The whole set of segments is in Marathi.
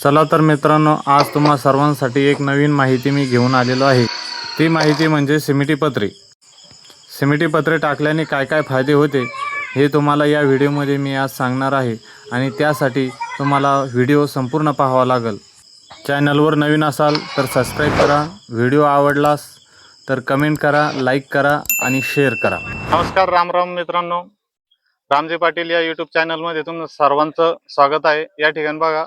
चला तर मित्रांनो, आज तुम्हा सर्वांसाठी एक नवीन माहिती मी घेऊन आलेलो आहे। ती माहिती म्हणजे सिमेंटी पत्रे। सिमेंटी पत्रे टाकल्याने काय काय फायदे होते हे तुम्हाला या व्हिडिओमध्ये मी आज सांगणार आहे आणि त्यासाठी तुम्हाला व्हिडिओ संपूर्ण पाहावा लागेल। चॅनलवर नवीन असाल तर सबस्क्राइब करा, व्हिडिओ आवडलास तर कमेंट करा, लाईक करा आणि शेअर करा। नमस्कार, राम राम मित्रांनो, रामजी पाटील या यूट्यूब चॅनलमध्ये तुमचं सर्वांचं स्वागत आहे। या ठिकाणी बघा,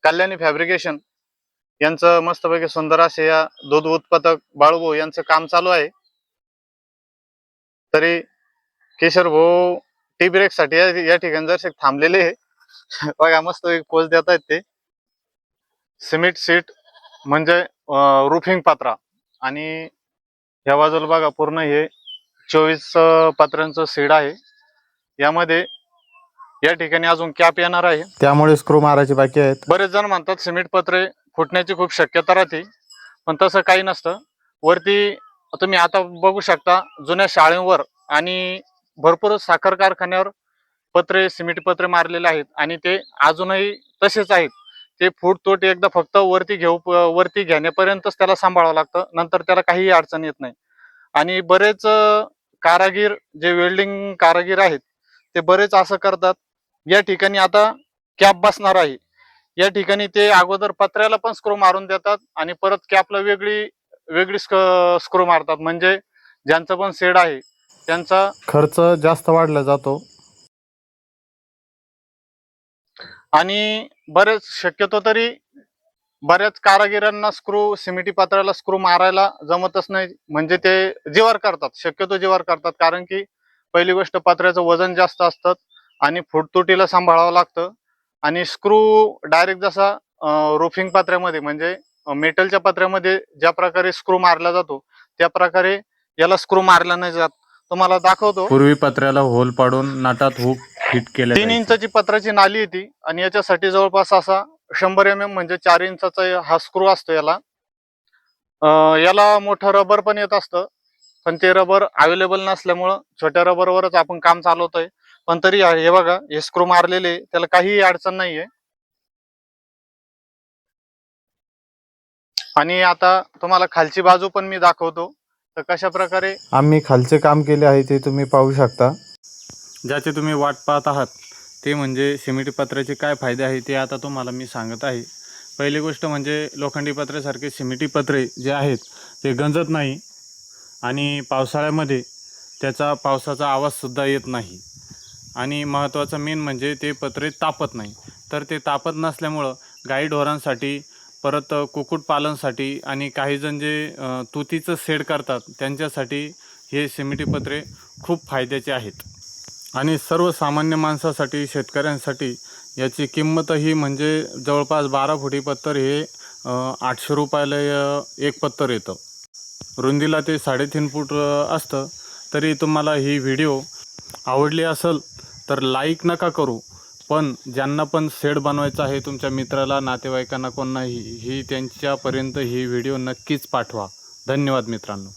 कल्याणी फॅब्रिकेशन यांचं मस्तपैकी सुंदर असे या दूध उत्पादक बाळूभाऊ यांचं काम चालू आहे। तरी केशर भाऊ टी ब्रेक साठी या ठिकाणी जर थांबलेले आहे बघा, मस्त एक पोज देत आहेत ते। सिमेंट सीट म्हणजे रूफिंग पत्रा आणि या बाजूला बघा पूर्ण हे 24 पत्र्यांचं सीड आहे। यामध्ये या ठिकाणी अजून कॅप येणार आहे, त्यामुळे स्क्रू मारायचे बाकी आहेत। बरेच जण म्हणतात सिमेंट पत्रे फुटण्याची खूप शक्यता राहते, पण तसं काही नसतं। वरती तुम्ही आता बघू शकता, जुन्या शाळेवर आणि भरपूर साखर कारखान्यावर पत्रे सिमेंट पत्रे मारलेले आहेत आणि ते अजूनही तसेच आहेत। ते फूट एकदा फक्त वरती घेण्यापर्यंतच त्याला सांभाळावं लागतं, नंतर त्याला काही अडचण येत नाही। आणि बरेच कारागीर जे वेल्डिंग कारागीर आहेत ते बरेच असं करतात। या ठिकाणी आता कॅप बसणार आहे, या ठिकाणी ते अगोदर पत्र्याला पण स्क्रू मारून देतात आणि परत कॅपला वेगळी स्क्रू मारतात, म्हणजे ज्यांचं पण शेड आहे त्यांचा खर्च जास्त वाढला जातो। आणि बरेच शक्यतो तरी बऱ्याच कारागिरांना सिमेंटी पत्र्याला स्क्रू मारायला जमतच नाही, म्हणजे ते जीवावर करतात, शक्यतो जीवावर करतात। कारण की पहिली गोष्ट, पत्र्याचं वजन जास्त असतं आणि फुटतुटीला सांभाळावं लागतं। आणि स्क्रू डायरेक्ट जसा रूफिंग पत्र्यामध्ये म्हणजे मेटलच्या पत्र्यामध्ये ज्या प्रकारे स्क्रू मारला जातो त्या प्रकारे याला स्क्रू मारला नाही जात। तुम्हाला दाखवतो। पूर्वी पत्र्याला होल पाडून नटात हुक फिट केले 3 इंचाची पत्राची नाली येते आणि याच्यासाठी जवळपास असा 100 mm म्हणजे 4 इंचाचा हा स्क्रू असतो। याला मोठं रबर पण येत असतं, पण ते रबर अवेलेबल नसल्यामुळं छोट्या रबरवरच आपण काम चालवतोय। पण तरी हे बघा, हे स्क्रू मारलेले, त्याला काही अडचण नाहीये। आणि आता तुम्हाला खालची बाजू पण मी दाखवतो, तर कशा प्रकारे आम्ही खालचे काम केले आहे ते तुम्ही पाहू शकता। ज्याचे तुम्ही वाट पाहत आहात ते म्हणजे सिमेंटी पत्र्याचे काय फायदे आहे ते आता तुम्हाला मी सांगत आहे। पहिली गोष्ट म्हणजे लोखंडी पत्र्यासारखे सिमेंटी पत्रे जे आहेत ते गंजत नाही आणि पावसाळ्यामध्ये त्याचा पावसाचा आवाजसुद्धा येत नाही। आणि महत्त्वाचं मेन म्हणजे ते पत्रे तापत नाही। तर ते तापत नसल्यामुळं गाईढोरांसाठी, परत कुक्कुटपालनसाठी आणि काही जण जे तुतीचं शेड करतात त्यांच्यासाठी हे सिमेंटी पत्रे खूप फायद्याचे आहेत। आणि सर्वसामान्य माणसासाठी, शेतकऱ्यांसाठी याची किंमतही म्हणजे जवळपास 12 फुटी पत्तर हे 800 रुपयाला एक पत्तर येतं। रुंदीला ते 3.5 फूट असतं। तरी तुम्हाला ही व्हिडिओ आवडली असेल तर लाईक नका करू, पण ज्यांना पण शेड बनवायचं आहे तुमच्या मित्राला, नातेवाईकांना, कोणाही, ही त्यांच्यापर्यंत ही व्हिडिओ नक्कीच पाठवा। धन्यवाद मित्रांनो।